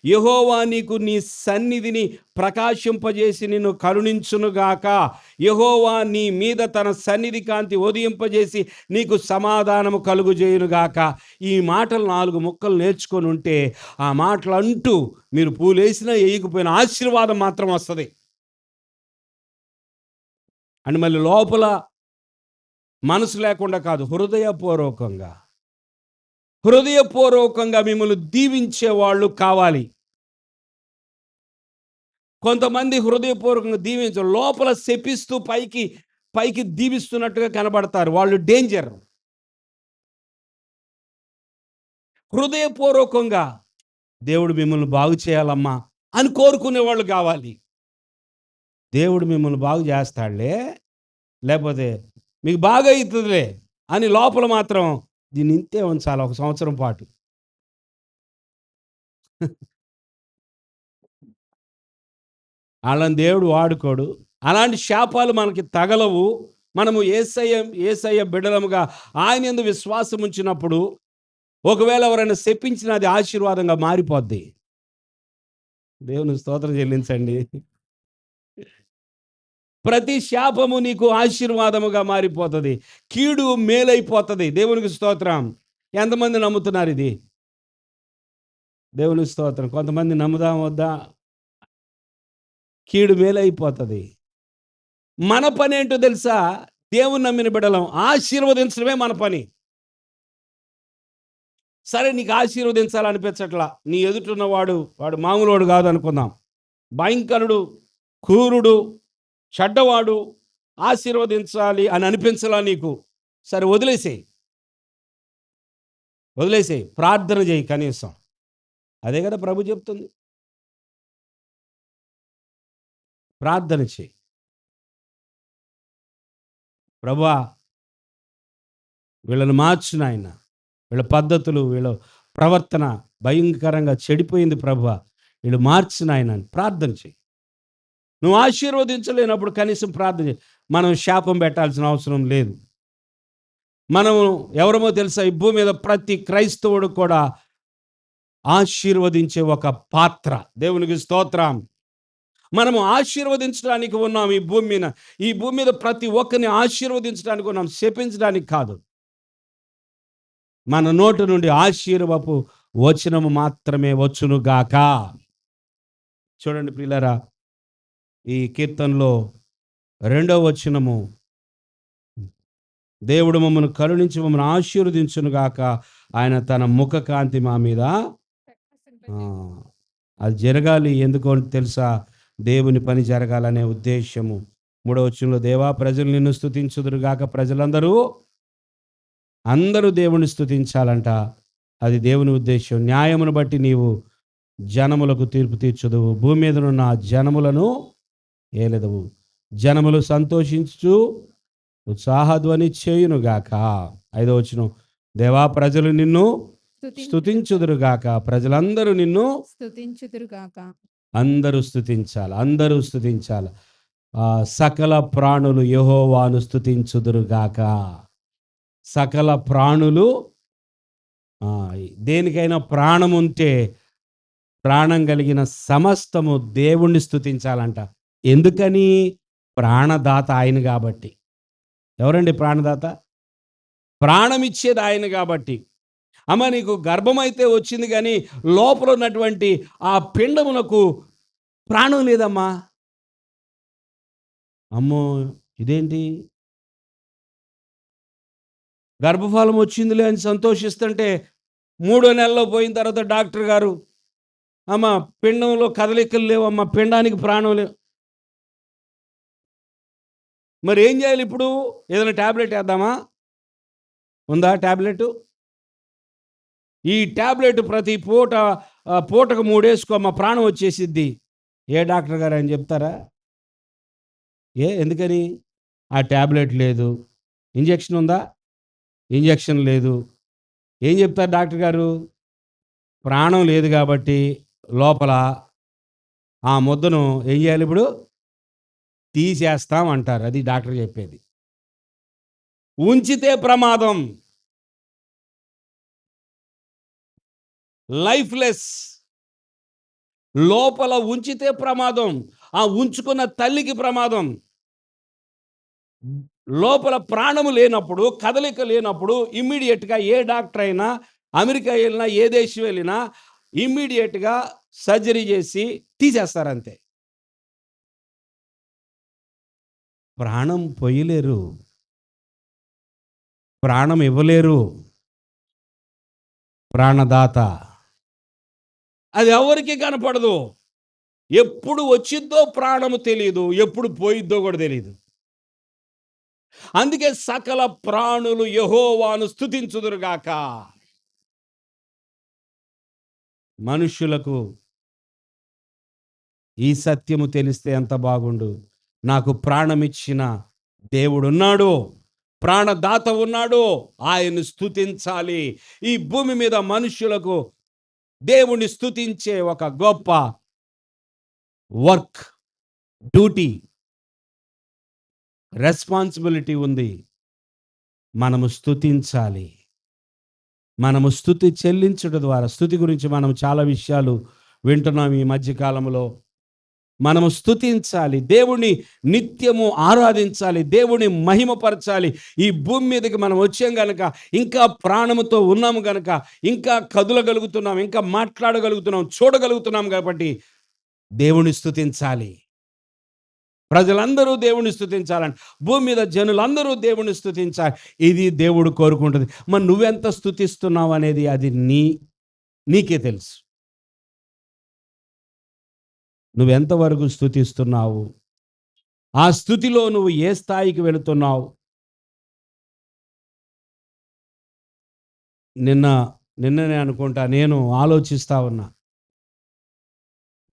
Speaker 1: యెహోవా నీకు నీ సన్నిధిని ప్రకాశింపజేసి నిన్ను కరుణించునుగాక. యెహోవా నీ మీద తన సన్నిధి కాంతి ఉదయింపజేసి నీకు సమాధానము కలుగుజేయునుగాక. ఈ మాటలు 4 ముక్కలు నేర్చుకొని ఉంటే ఆ మాటలు అంటూ మీరు పూలేసినా వేయకపోయినా ఆశీర్వాదం మాత్రం వస్తది. అండ్ మళ్ళీ లోపల మనసు లేకుండా కాదు, హృదయపూర్వకంగా. హృదయపూర్వకంగా మిమ్మల్ని దీవించే వాళ్ళు కావాలి. కొంతమంది హృదయపూర్వకంగా దీవించరు. లోపల శపిస్తూ పైకి పైకి దీవిస్తున్నట్టుగా కనబడతారు. వాళ్ళు డేంజర్. హృదయపూర్వకంగా దేవుడు మిమ్మల్ని బాగు చేయాలమ్మా అని కోరుకునే వాళ్ళు కావాలి. దేవుడు మిమ్మల్ని బాగు చేస్తాడులే, లేకపోతే మీకు బాగా అవుతుందిలే అని లోపల మాత్రం దీన్ని ఇంతే ఉంచాలి ఒక సంవత్సరం పాటు. ఆళ్ళని దేవుడు వాడుకోడు. అలాంటి శాపాలు మనకి తగలవు. మనము యేసయ్య బిడ్డలముగా ఆయనందు విశ్వాసం ఉంచినప్పుడు ఒకవేళ ఎవరైనా శపించినా అది ఆశీర్వాదంగా మారిపోద్ది. దేవునికి స్తోత్రం చెల్లించండి. ప్రతి శాపము నీకు ఆశీర్వాదముగా మారిపోతది. కీడు మేలైపోతది. దేవునికి స్తోత్రం. ఎంతమంది నమ్ముతున్నారు ఇది? దేవునికి స్తోత్రం. కొంతమంది నమ్ముదాం వద్దా? కీడు మేలైపోతది. మన పనేంటో తెలుసా? దేవుని నమ్మిన బిడ్డలం ఆశీర్వదించడమే మన పని. సరే నీకు ఆశీర్వదించాలనిపించట్లా. నీ ఎదుటున్నవాడు వాడు మామూలోడు కాదనుకుందాం. భయంకరుడు, క్రూరుడు, చెడ్డవాడు, ఆశీర్వదించాలి అని అనిపించలా నీకు. సరే వదిలేసేయి. వదిలేసేయి. ప్రార్థన చేయి కనీసం. అదే కదా ప్రభు చెప్తుంది. ప్రార్థన చెయి. ప్రభువా వీళ్ళని మార్చు నాయన. వీళ్ళ పద్ధతులు, వీళ్ళ ప్రవర్తన భయంకరంగా చెడిపోయింది ప్రభువా. వీళ్ళు మార్చు నాయన అని ప్రార్థన చెయి. నువ్వు ఆశీర్వదించలేనప్పుడు కనీసం ప్రార్థన చేయి. మనం శాపం పెట్టాల్సిన అవసరం లేదు. మనము ఎవరమో తెలుసా? ఈ భూమి మీద ప్రతి క్రైస్తవుడు కూడా ఆశీర్వదించే ఒక పాత్ర. దేవునికి స్తోత్రం. మనము ఆశీర్వదించడానికి ఉన్నాం ఈ భూమి మీద. ఈ భూమి మీద ప్రతి ఒక్కరిని ఆశీర్వదించడానికి ఉన్నాం, శపించడానికి కాదు. మన నోటి నుండి ఆశీర్వపు వచనము మాత్రమే వచ్చునుగాక. చూడండి ప్రియులారా, ఈ కీర్తనలో 2వ వచనము, దేవుడు మమ్మల్ని కరుణించి మమ్మల్ని ఆశీర్వదించునుగాక. ఆయన తన ముఖ కాంతి మా మీద ఆ, అది జరగాలి. ఎందుకో తెలుసా? దేవుని పని జరగాలనే ఉద్దేశము. 3వ వచనంలో దేవా ప్రజలు నిన్ను స్తుతించుదురుగాక. అందరూ దేవుని స్తుతించాలంట. అది దేవుని ఉద్దేశం. న్యాయమును బట్టి నీవు జనములకు తీర్పు తీర్చుదువు. భూమి మీద ఉన్న జనములను ఏలెదవు. జనములు సంతోషించు ఉత్సాహధ్వని చేయునుగాక. 5వ వచనం, దేవా ప్రజలు నిన్ను స్తుతించుదురుగాక. ప్రజలందరూ నిన్ను
Speaker 2: స్తుతించుదురుగాక.
Speaker 1: అందరూ స్తుతించాలి. అందరూ స్తుతించాలి. సకల ప్రాణులు యెహోవాను స్తుతించుదురుగాక. సకల ప్రాణులు ఆ, దేనికైనా ప్రాణం ఉంటే ప్రాణం కలిగిన సమస్తము దేవుణ్ణి స్తుతించాలంట. ఎందుకని? ప్రాణదాత ఆయన కాబట్టి. ఎవరండి ప్రాణదాత? ప్రాణం ఇచ్చేది ఆయన కాబట్టి. అమ్మ నీకు గర్భమైతే వచ్చింది కానీ లోపల ఉన్నటువంటి ఆ పిండమునకు ప్రాణం లేదమ్మా. అమ్మో ఇదేంటి, గర్భఫలం వచ్చిందిలే అని సంతోషిస్తుంటే మూడో నెలలో పోయిన తర్వాత డాక్టర్ గారు, అమ్మ పిండంలో కదలికలు లేవు, అమ్మ పిండానికి ప్రాణం లేవు. మరి ఏం చేయాలి ఇప్పుడు? ఏదైనా టాబ్లెట్ వేద్దామా? ఉందా టాబ్లెట్? ఈ టాబ్లెట్ ప్రతి పూట పూటకు 3 వేసుకో, ప్రాణం వచ్చేసిద్ది. ఏ డాక్టర్ గారు అని చెప్తారా? ఎందుకని? ఆ టాబ్లెట్ లేదు. ఇంజెక్షన్ ఉందా? ఇంజెక్షన్ లేదు. ఏం చెప్తారు డాక్టర్ గారు? ప్రాణం లేదు కాబట్టి లోపల ఆ ముద్దను ఏం చేయాలి ఇప్పుడు? తీసేస్తాం అంటారు. అది డాక్టర్ చెప్పేది. ఉంచితే ప్రమాదం. లైఫ్‌లెస్. లోపల ఉంచితే ప్రమాదం. ఆ ఉంచుకున్న తల్లికి ప్రమాదం. లోపల ప్రాణము లేనప్పుడు, కదలిక లేనప్పుడు ఇమ్మీడియేట్‌గా ఏ డాక్టర్ అయినా, అమెరికా వెళ్ళినా, ఏ దేశం వెళ్ళినా ఇమ్మీడియేట్‌గా సర్జరీ చేసి తీసేస్తారంతే. ప్రాణం పొయ్యలేరు. ప్రాణం ఇవ్వలేరు. ప్రాణదాత. అది ఎవరికీ కనపడదు. ఎప్పుడు వచ్చిద్దో ప్రాణము తెలీదు. ఎప్పుడు పోయిద్దో కూడా తెలీదు. అందుకే సకల ప్రాణులు యెహోవాను స్తుతించుదురుగాక. మనుష్యులకు ఈ సత్యము తెలిస్తే ఎంత బాగుండు. నాకు ప్రాణమిచ్చిన దేవుడున్నాడు. ప్రాణదాత ఉన్నాడు. ఆయన్ని స్తుతించాలి. ఈ భూమి మీద మనుష్యులకు దేవుణ్ణి స్తుతించే ఒక గొప్ప వర్క్, డ్యూటీ, రెస్పాన్సిబిలిటీ ఉంది. మనము స్తుతించాలి. మనము స్తుతి చెల్లించుట ద్వారా, స్తుతి గురించి మనం చాలా విషయాలు వింటున్నాం ఈ మధ్య కాలంలో. మనము స్తుతించాలి. దేవుణ్ణి నిత్యము ఆరాధించాలి. దేవుని మహిమపరచాలి. ఈ భూమి మీదకి మనం వచ్చాం గనక, ఇంకా ప్రాణముతో ఉన్నాము గనక, ఇంకా కదలగలుగుతున్నాం, ఇంకా మాట్లాడగలుగుతున్నాం, చూడగలుగుతున్నాం కాబట్టి దేవుని స్తుతించాలి. ప్రజలందరూ దేవుని స్తుతించాలంట. భూమి మీద జనులందరూ దేవుని స్తుతించాలి. ఇది దేవుడు కోరుకుంటుంది. మరి నువ్వెంత స్తుతిస్తున్నావు అనేది అది నీకే తెలుసు. నువ్వెంతవరకు స్తుతిస్తున్నావు? ఆ స్తుతిలో నువ్వు ఏ స్థాయికి వెళుతున్నావు? నిన్ననే అనుకుంటా నేను ఆలోచిస్తా ఉన్నా.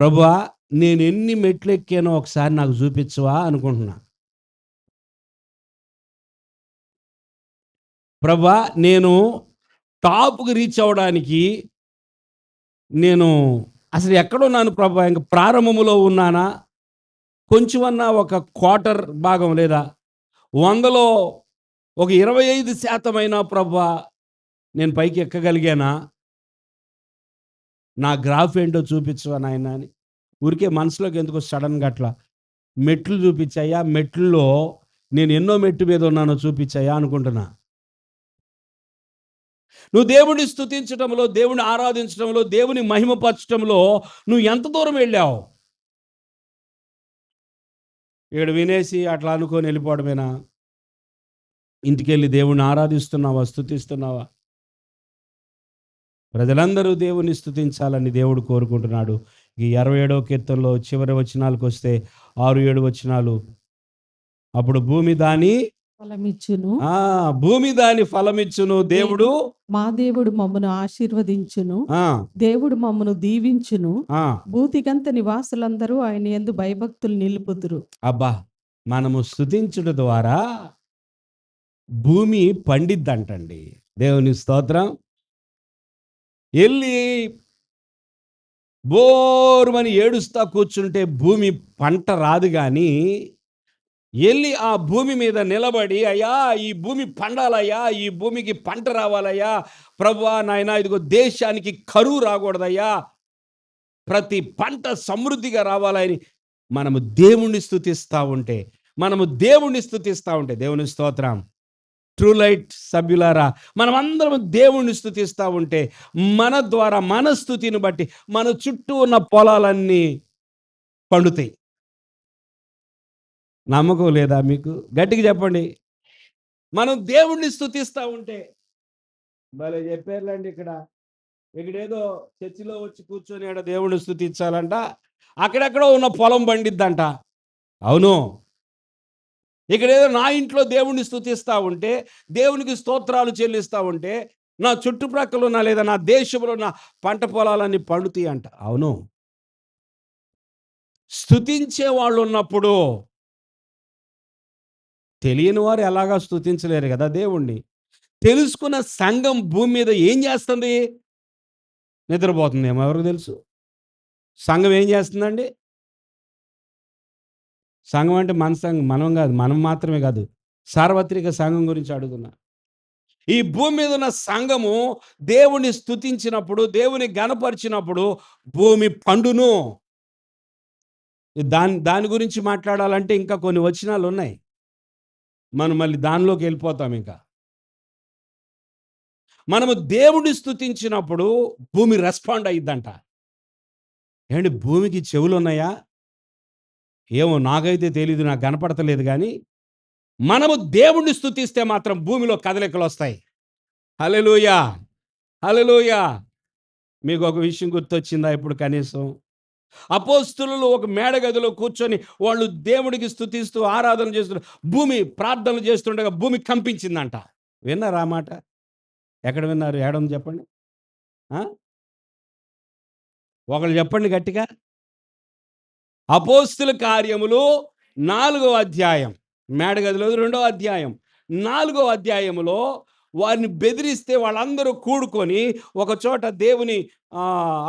Speaker 1: ప్రభువా, నేను ఎన్ని మెట్లు ఎక్కానో ఒకసారి నాకు చూపించవా అనుకుంటున్నా. ప్రభువా, నేను టాప్‌కి రీచ్ అవ్వడానికి నేను అసలు ఎక్కడున్నాను ప్రభువా? ఇంక ప్రారంభములో ఉన్నానా? కొంచెమన్నా ఒక క్వార్టర్ భాగం లేదా 100లో ఒక 25% అయినా ప్రభువా నేను పైకి ఎక్కగలిగానా? నా గ్రాఫ్ ఏంటో చూపించవా నాయనా అని ఊరికే మనసులోకి ఎందుకో సడన్‌గా అట్లా మెట్లు చూపించయ్యా, మెట్లలో నేను ఎన్నో మెట్టు మీద ఉన్నానో చూపించయ్యా అనుకుంటున్నా. నువ్వు దేవుడిని స్తుతించటంలో, దేవుని ఆరాధించటంలో, దేవుని మహిమపరచటంలో నువ్వు ఎంత దూరం వెళ్ళావు? ఇక్కడ వినేసి అట్లా అనుకొని వెళ్ళిపోవడమేనా? ఇంటికెళ్ళి దేవుణ్ణి ఆరాధిస్తున్నావా? స్తుతిస్తున్నావా? ప్రజలందరూ దేవుని స్తుతించాలని దేవుడు కోరుకుంటున్నాడు. ఈ 67వ కీర్తనలో చివరి వచనాలకు వస్తే 6, 7 వచనాలు. అప్పుడు భూమి దాని
Speaker 3: ఫలమిచ్చును.
Speaker 1: భూమి దాని ఫలమిచ్చును. దేవుడు
Speaker 3: మా దేవుడు మమ్మను ఆశీర్వదించును.
Speaker 1: ఆ
Speaker 3: దేవుడు మమ్మను దీవించును.
Speaker 1: ఆ
Speaker 3: భూతిగంత నివాసులందరూ ఆయన యందు భయభక్తులు నిలుపుదురు.
Speaker 1: అబ్బా, మనము స్తుతించుట ద్వారా భూమి పండిద్దంటండి. దేవుని స్తోత్రం. వెళ్ళి బోరుమని ఏడుస్తా కూర్చుంటే భూమి పంట రాదు కానీ, వెళ్ళి ఆ భూమి మీద నిలబడి, అయ్యా ఈ భూమి పండాలయ్యా, ఈ భూమికి పంట రావాలయ్యా ప్రభువా, నాయనా ఇదిగో దేశానికి కరువు రాకూడదయ్యా, ప్రతి పంట సమృద్ధిగా రావాలని మనము దేవుణ్ణి స్తుతిస్తూ ఉంటే, దేవుని స్తోత్రం. ట్రూ లైట్ సభ్యులారా, మనమందరం దేవుణ్ణి స్తుతిస్తూ ఉంటే మన ద్వారా, మన స్తుతిని బట్టి మన చుట్టూ ఉన్న పొలాలన్నీ పండుతాయి. నమ్మకం లేదా మీకు? గట్టిగా చెప్పండి. మనం దేవుణ్ణి స్తుతిస్తూ ఉంటే, భలే చెప్పారులేండి ఇక్కడ. ఇక్కడేదో చర్చిలో వచ్చి కూర్చొని ఆడ దేవుడిని స్తుతించాలంట, అక్కడెక్కడో ఉన్న పొలం పండిద్దంట. అవును. ఇక్కడేదో నా ఇంట్లో దేవుణ్ణి స్తుతిస్తా ఉంటే, దేవునికి స్తోత్రాలు చెల్లిస్తా ఉంటే, నా చుట్టుప్రక్కల ఉన్న లేదా నా దేశంలో ఉన్న పంట పొలాలన్నీ పండుతాయంట. అవును. స్తుతించే వాళ్ళు ఉన్నప్పుడు తెలియని వారు ఎలాగా స్తుతించలేరు కదా దేవుణ్ణి. తెలుసుకున్న సంఘం భూమి మీద ఏం చేస్తుంది? నిద్రపోతుందేమో ఎవరికి తెలుసు? సంఘం ఏం చేస్తుందండి? సంఘం అంటే మన సంఘం మనం కాదు. మనం మాత్రమే కాదు. సార్వత్రిక సంఘం గురించి అడుగుతున్నా. ఈ భూమి మీద ఉన్న సంఘము దేవుని స్తుతించినప్పుడు, దేవుని ఘనపరిచినప్పుడు భూమి పండును. దాని దాని గురించి మాట్లాడాలంటే ఇంకా కొన్ని వచనాలు ఉన్నాయి. మనం మళ్ళీ దానిలోకి వెళ్ళిపోతాం ఇంకా. మనము దేవుడిని స్తుతించినప్పుడు భూమి రెస్పాండ్ అయ్యిద్దంట. ఏమండి భూమికి చెవులున్నాయా? ఏమో నాకైతే తెలీదు. నాకు కనపడతలేదు గానీ, మనము దేవుడిని స్తుతిస్తే మాత్రం భూమిలో కదలికలొస్తాయి. హల్లెలూయా! హల్లెలూయా! మీకు ఒక విషయం గుర్తొచ్చిందా ఇప్పుడు కనీసం? అపోస్తలులు ఒక మేడ గదిలో కూర్చొని వాళ్ళు దేవుడికి స్తుతిస్తూ ఆరాధన చేస్తూ భూమి ప్రార్థనలు చేస్తుండగా భూమి కంపించిందంట. విన్నారా ఆ మాట? ఎక్కడ విన్నారు? ఏడుంది చెప్పండి? ఆ? ఒకళ్ళు చెప్పండి గట్టిగా. అపోస్తుల కార్యములు 4వ అధ్యాయం. మేడగదిలో 2వ అధ్యాయం. 4వ అధ్యాయములో వారిని బెదిరిస్తే వాళ్ళందరూ కూడుకొని ఒక చోట దేవుని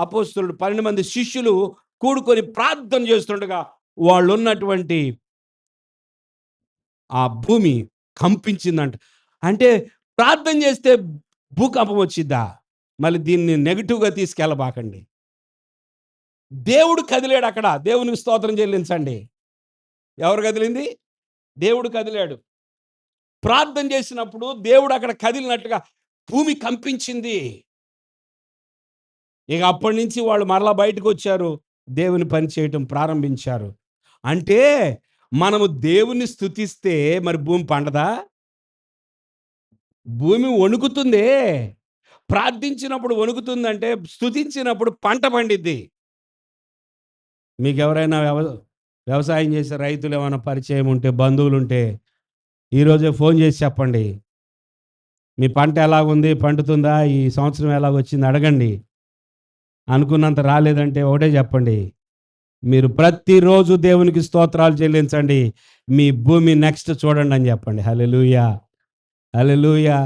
Speaker 1: అపోస్తలుడు 12 మంది శిష్యులు కూడుకొని ప్రార్థన చేస్తుండగా వాళ్ళున్నటువంటి ఆ భూమి కంపించిందంట. అంటే ప్రార్థన చేస్తే భూకంపం వచ్చిద్దా? మళ్ళీ దీన్ని నెగెటివ్‌గా తీసుకెళ్ళబాకండి. దేవుడు కదిలాడు అక్కడ. దేవునికి స్తోత్రం చెల్లించండి. ఎవరు కదిలింది? దేవుడు కదిలాడు. ప్రార్థన చేసినప్పుడు దేవుడు అక్కడ కదిలినట్టుగా భూమి కంపించింది. ఇక అప్పటి నుంచి వాళ్ళు మరలా బయటకొచ్చారు. దేవుని పని చేయటం ప్రారంభించారు. అంటే మనము దేవుని స్తుతిస్తే మరి భూమి పండదా? భూమి వణుకుతుందే. ప్రార్థించినప్పుడు వణుకుతుందంటే స్తుతించినప్పుడు పంట పండిద్ది. మీకెవరైనా వ్యవసాయం చేసే రైతులు ఏమైనా పరిచయం ఉంటే, బంధువులుంటే ఈరోజే ఫోన్ చేసి చెప్పండి. మీ పంట ఎలాగుంది? పండుతుందా? ఈ సంవత్సరం ఎలాగొచ్చింది? అడగండి. అనుకున్నంత రాలేదంటే ఒకటే చెప్పండి. మీరు ప్రతిరోజు దేవునికి స్తోత్రాలు చెల్లించండి. మీ భూమి నెక్స్ట్ చూడండి అని చెప్పండి. హల్లెలూయా! హల్లెలూయా!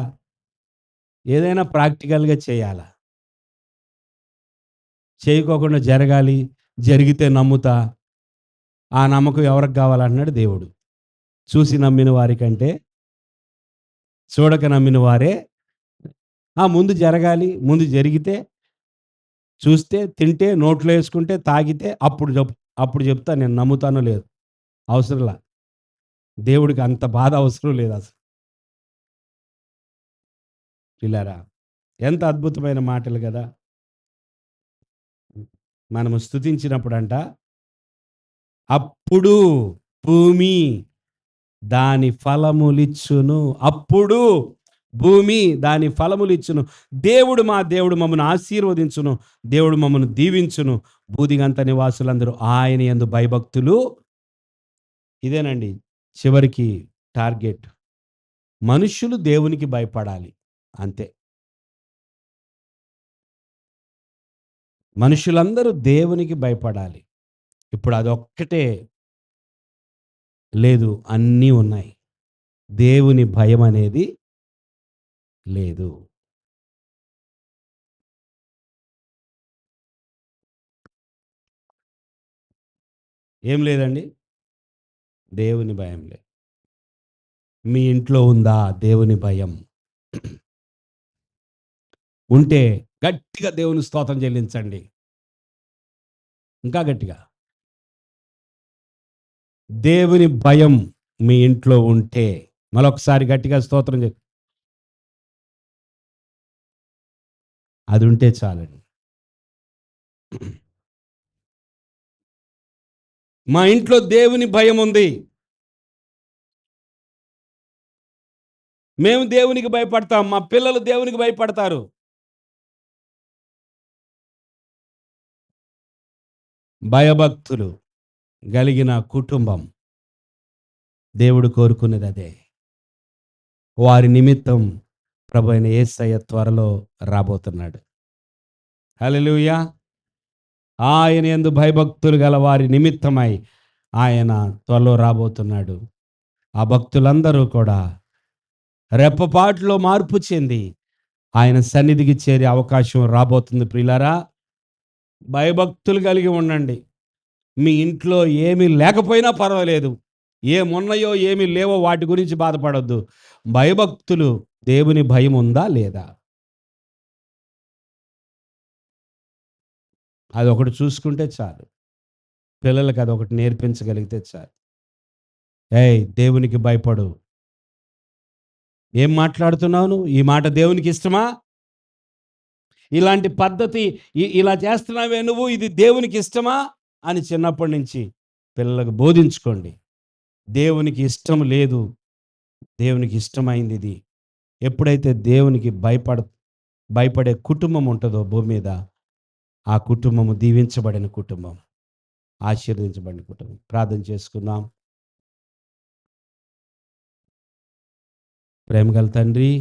Speaker 1: ఏదైనా ప్రాక్టికల్‌గా చేయాలా? చేయకోకుండా జరగాలి. జరిగితే నమ్ముతా. ఆ నమ్మకం ఎవరికి కావాలంటున్నాడు దేవుడు. చూసి నమ్మిన వారికంటే చూడక నమ్మిన వారే ముందు జరగాలి. ముందు జరిగితే చూస్తే, తింటే, నోట్లో వేసుకుంటే, తాగితే అప్పుడు చెప్తా నేను నమ్ముతానో లేదు. అవసరంలా. దేవుడికి అంత బాధ అవసరం లేదు అసలు. పిల్లారా ఎంత అద్భుతమైన మాటలు కదా! మనము స్తుతించినప్పుడంట అప్పుడు భూమి దాని ఫలములిచ్చును. అప్పుడు భూమి దాని ఫలములిచ్చును. దేవుడు మా దేవుడు మమ్మను ఆశీర్వదించును. దేవుడు మమ్మను దీవించును. భూదిగంత నివాసులందరూ ఆయన యందు భయభక్తులు. ఇదేనండి చివరికి టార్గెట్. మనుష్యులు దేవునికి భయపడాలి. అంతే. మనుషులందరూ దేవునికి భయపడాలి. ఇప్పుడు అదొక్కటే లేదు. అన్నీ ఉన్నాయి. దేవుని భయం అనేది లేదు. ఏం లేదండి? దేవుని భయం లేదు. మీ ఇంట్లో ఉందా దేవుని భయం? ఉంటే గట్టిగా దేవుని స్తోత్రం చెల్లించండి. ఇంకా గట్టిగా. దేవుని భయం మీ ఇంట్లో ఉంటే మరొకసారి గట్టిగా స్తోత్రం అది ఉంటే చాలండి. మా ఇంట్లో దేవుని భయం ఉంది. మేము దేవునికి భయపడతాం. మా పిల్లలు దేవునికి భయపడతారు. భయభక్తులు కలిగిన కుటుంబం. దేవుడు కోరుకునేది అదే. వారి నిమిత్తం ప్రభువైన యేసయ్య త్వరలో రాబోతున్నాడు. హల్లెలూయా. ఆయన యందు భయభక్తులు గల వారి నిమిత్తమై ఆయన త్వరలో రాబోతున్నాడు. ఆ భక్తులందరూ కూడా రెప్పపాటులో మార్పు చెంది ఆయన సన్నిధికి చేరే అవకాశం రాబోతుంది. ప్రియులారా, భయభక్తులు కలిగి ఉండండి. మీ ఇంట్లో ఏమీ లేకపోయినా పర్వాలేదు, ఏమున్నాయో ఏమీ లేవో వాటి గురించి బాధపడొద్దు. భయభక్తులు, దేవుని భయం ఉందా లేదా, అదొకటి చూసుకుంటే చాలు. పిల్లలకి అదొకటి నేర్పించగలిగితే చాలు. ఏయ్, దేవునికి భయపడు. ఏం మాట్లాడుతున్నావు నువ్వు? ఈ మాట దేవునికి ఇష్టమా? ఇలాంటి పద్ధతి ఇలా చేస్తున్నావే నువ్వు, ఇది దేవునికి ఇష్టమా అని చిన్నప్పటి నుంచి పిల్లలకు బోధించుకోండి. దేవునికి ఇష్టం లేదు, దేవునికి ఇష్టమైంది ఇది. ఎప్పుడైతే దేవునికి భయపడే కుటుంబం ఉంటుందో భూమి మీద, ఆ కుటుంబము దీవించబడిన కుటుంబం, ఆశీర్వదించబడిన కుటుంబం. ప్రార్థన చేసుకుందాం. ప్రేమగల తండ్రి,